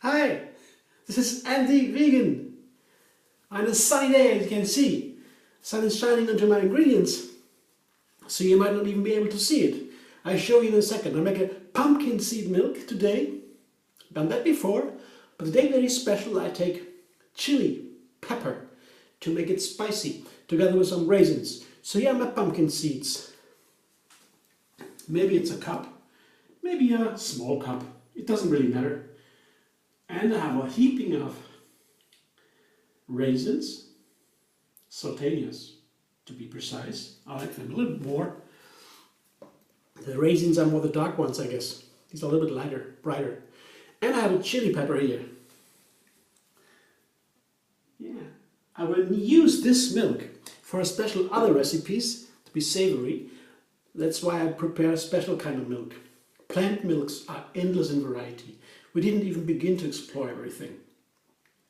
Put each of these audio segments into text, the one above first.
Hi, this is Andy Vegan. On a sunny day, as you can see, sun is shining onto my ingredients, so you might not even be able to see it. I'll show you in a second. I'll make a pumpkin seed milk today. Done that before, but today very special. I take chili pepper to make it spicy, together with some raisins. So here are my pumpkin seeds. Maybe it's a cup, maybe a small cup. It doesn't really matter. And I have a heaping of raisins, sultanas to be precise. I like them a little bit more. The raisins are more the dark ones, I guess. These are a little bit lighter, brighter. And I have a chili pepper here. Yeah, I will use this milk for special other recipes to be savory. That's why I prepare a special kind of milk. Plant milks are endless in variety. We didn't even begin to explore everything.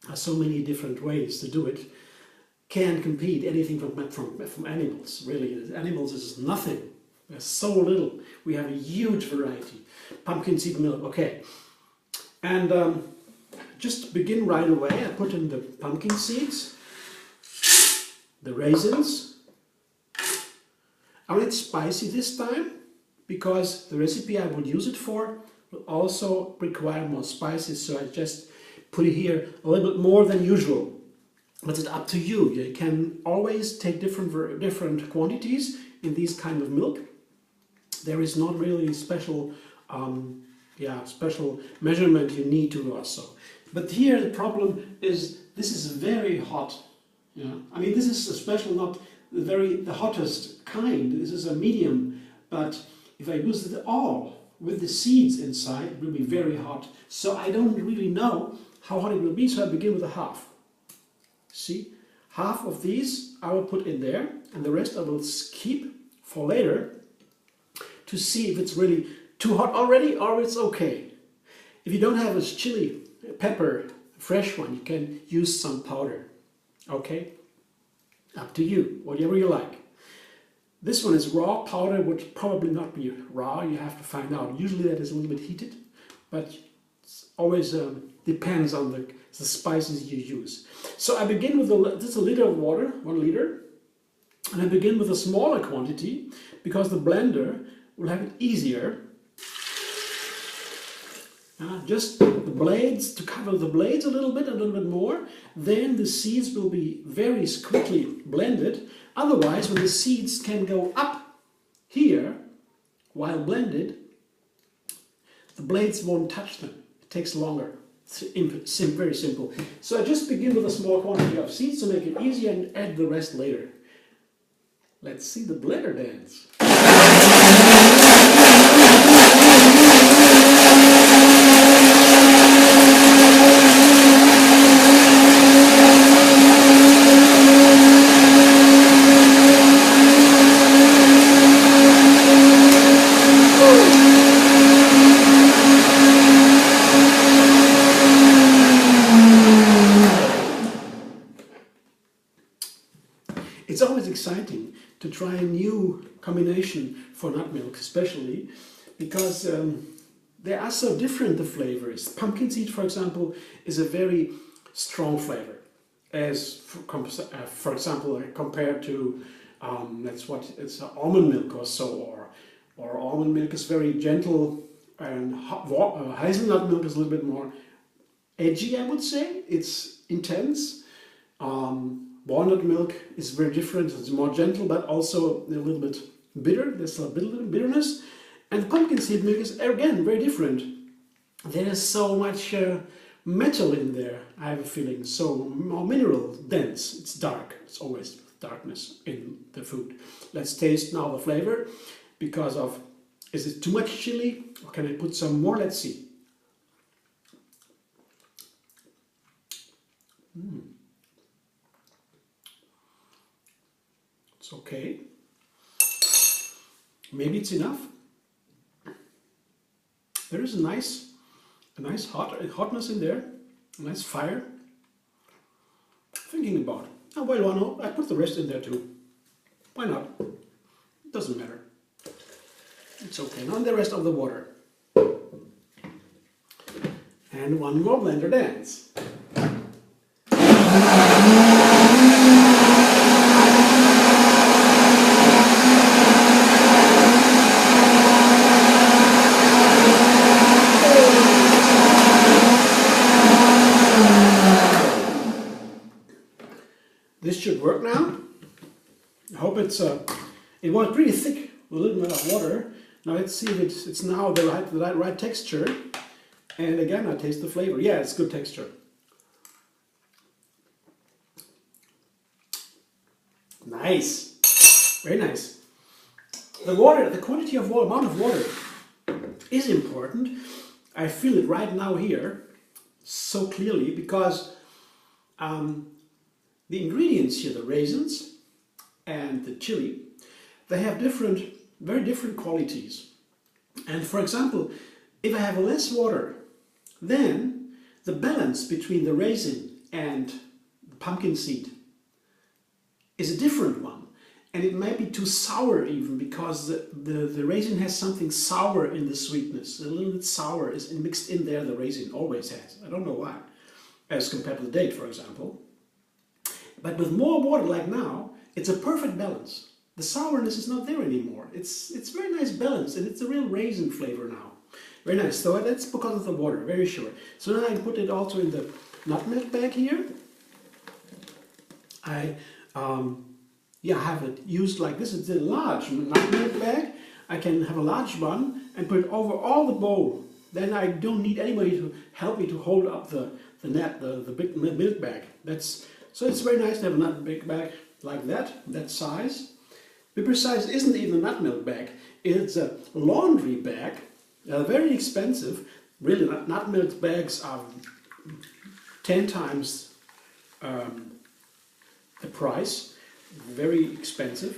There are so many different ways to do it. Can't compete anything from animals, really. Animals is nothing. There's so little. We have a huge variety. Pumpkin seed milk, okay. And just to begin right away, I put in the pumpkin seeds, the raisins. I want it spicy this time, because the recipe I will use it for will also require more spices, so I just put it here a little bit more than usual. But it's up to you. You can always take different quantities in these kind of milk. There is not really special special measurement you need to also. But here the problem is this is very hot. I mean, this is a special, not the hottest kind. This is a medium, but if I use it all with the seeds inside, it will be very hot. So I don't really know how hot it will be, so I begin with a half. See, half of these I will put in there, and the rest I will keep for later to see if it's really too hot already or it's okay. If you don't have a chili pepper, fresh one, you can use some powder. Okay? Up to you, whatever you like. This one is raw. Powder would probably not be raw. You have to find out. Usually that is a little bit heated, but it always depends on the spices you use. So I begin with this is a liter of water, 1 liter, and I begin with a smaller quantity because the blender will have it easier. Just the blades, to cover the blades a little bit more. Then the seeds will be very quickly blended. Otherwise, when the seeds can go up here while blended, the blades won't touch them. It takes longer. It's very simple. So I just begin with a small quantity of seeds to make it easier and add the rest later. Let's see the blender dance. It's always exciting to try a new combination for nut milk, especially because they are so different, the flavors. Pumpkin seed, for example, is a very strong flavor, as for example compared to it's almond milk or so, or almond milk is very gentle, and hazelnut milk is a little bit more edgy, I would say. It's intense. Walnut milk is very different. It's more gentle, but also a little bit bitter. There's a bit of bitterness. And pumpkin seed milk is, again, very different. There's so much metal in there, I have a feeling. So more mineral dense. It's dark. It's always darkness in the food. Let's taste now the flavor. Because of, is it too much chili? Or can I put some more? Let's see. It's okay. Maybe it's enough. There is a nice hotness in there, a nice fire. Thinking about, oh well, why not? I put the rest in there too. Why not? It doesn't matter. It's okay. Now the rest of the water. And one more blender dance. This should work now. I hope it was pretty thick with a little bit of water. Now let's see if it's now the right texture. And again, I taste the flavor. Yeah, it's good texture. Nice, very nice. The water, the quantity of water, amount of water is important. I feel it right now here so clearly because the ingredients here, the raisins and the chili, they have very different qualities. And for example, if I have less water, then the balance between the raisin and the pumpkin seed is a different one. And it might be too sour even because the raisin has something sour in the sweetness. A little bit sour is mixed in there, the raisin always has. I don't know why, as compared to the date, for example. But with more water like now, it's a perfect balance. The sourness is not there anymore. It's very nice balance, and it's a real raisin flavor now. Very nice. So that's because of the water, very sure. So now I put it also in the nutmilk bag here. I have it used like this. It's a large nutmilk bag. I can have a large one and put it over all the bowl. Then I don't need anybody to help me to hold up the big milk bag. So it's very nice to have a nutmilk bag like that size. Be precise, it isn't even a nutmilk bag. It's a laundry bag. Very expensive. Really, nutmilk bags are 10 times the price. Very expensive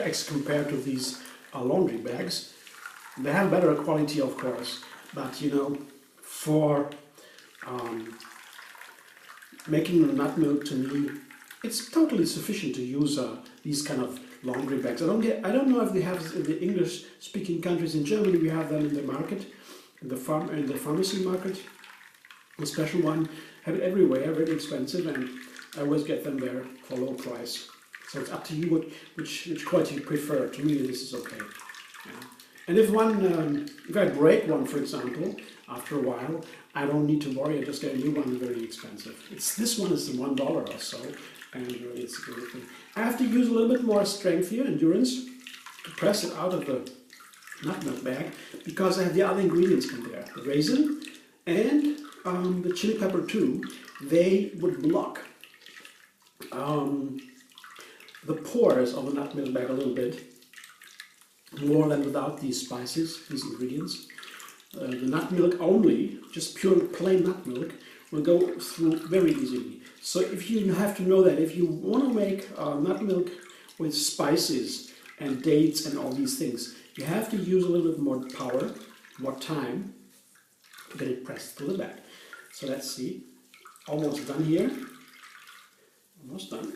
as compared to these laundry bags. They have better quality, of course, but you know, for making a nut milk, to me, it's totally sufficient to use these kind of laundry bags. I don't know if they have in the English-speaking countries. In Germany, we have them in the market, in the pharmacy market. A special one, have it everywhere, very expensive, and I always get them there for low price. So it's up to you which quality you prefer. To me, this is okay. Yeah. And if I break one, for example, after a while, I don't need to worry. I just get a new one, very expensive. This one is $1 or so, and really it's a good thing. I have to use a little bit more strength here, endurance, to press it out of the nutmilk bag, because I have the other ingredients in there, the raisin and the chili pepper too. They would block the pores of the nutmilk bag a little bit more than without these spices, these ingredients. The nut milk only, just pure plain nut milk, will go through very easily. So if you have to know that, if you want to make nut milk with spices and dates and all these things, you have to use a little bit more power, more time to get it pressed to the back. So let's see, almost done here, almost done.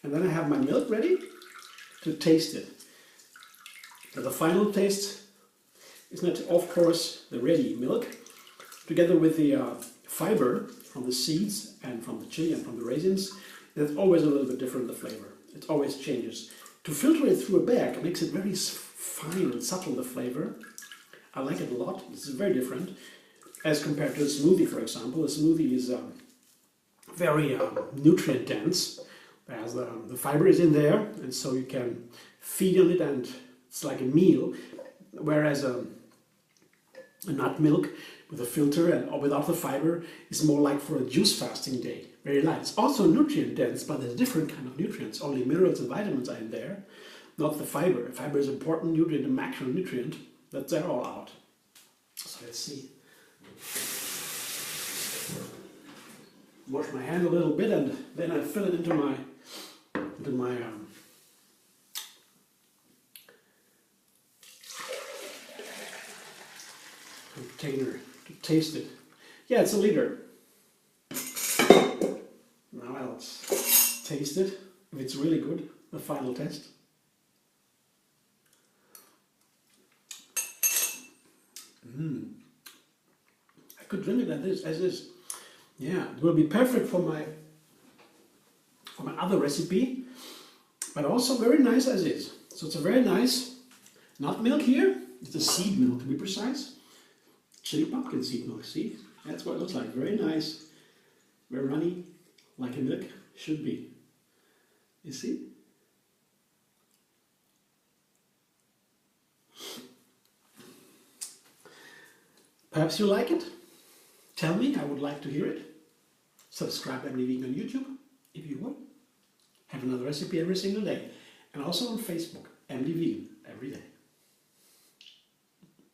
And then I have my milk ready to taste it. So the final taste is not, of course, the ready milk, together with the fiber from the seeds and from the chili and from the raisins. It's always a little bit different, the flavor. It always changes. To filter it through a bag makes it very fine and subtle, the flavor. I like it a lot. It's very different as compared to a smoothie, for example. A smoothie is very nutrient dense. As the fiber is in there, and so you can feed on it, and it's like a meal. Whereas a nut milk with a filter and or without the fiber is more like for a juice fasting day. Very light. It's also nutrient dense, but there's different kind of nutrients. Only minerals and vitamins are in there, not the fiber. Fiber is an important nutrient, a macronutrient. That they're all out. So let's see. Wash my hand a little bit, and then I fill it into my container to taste it. Yeah, it's a liter. Now let's taste it. If it's really good, the final test. could drink it as is. Yeah, it will be perfect for my other recipe, but also very nice as is. So it's a very nice nut milk here. It's a seed milk to be precise. Chili pumpkin seed milk, see? That's what it looks like. Very nice, very runny, like a milk should be. You see? Perhaps you like it? Tell me, I would like to hear it. Subscribe Emily Vegan on YouTube if you want. Have another recipe every single day. And also on Facebook, Emily Vegan, every day.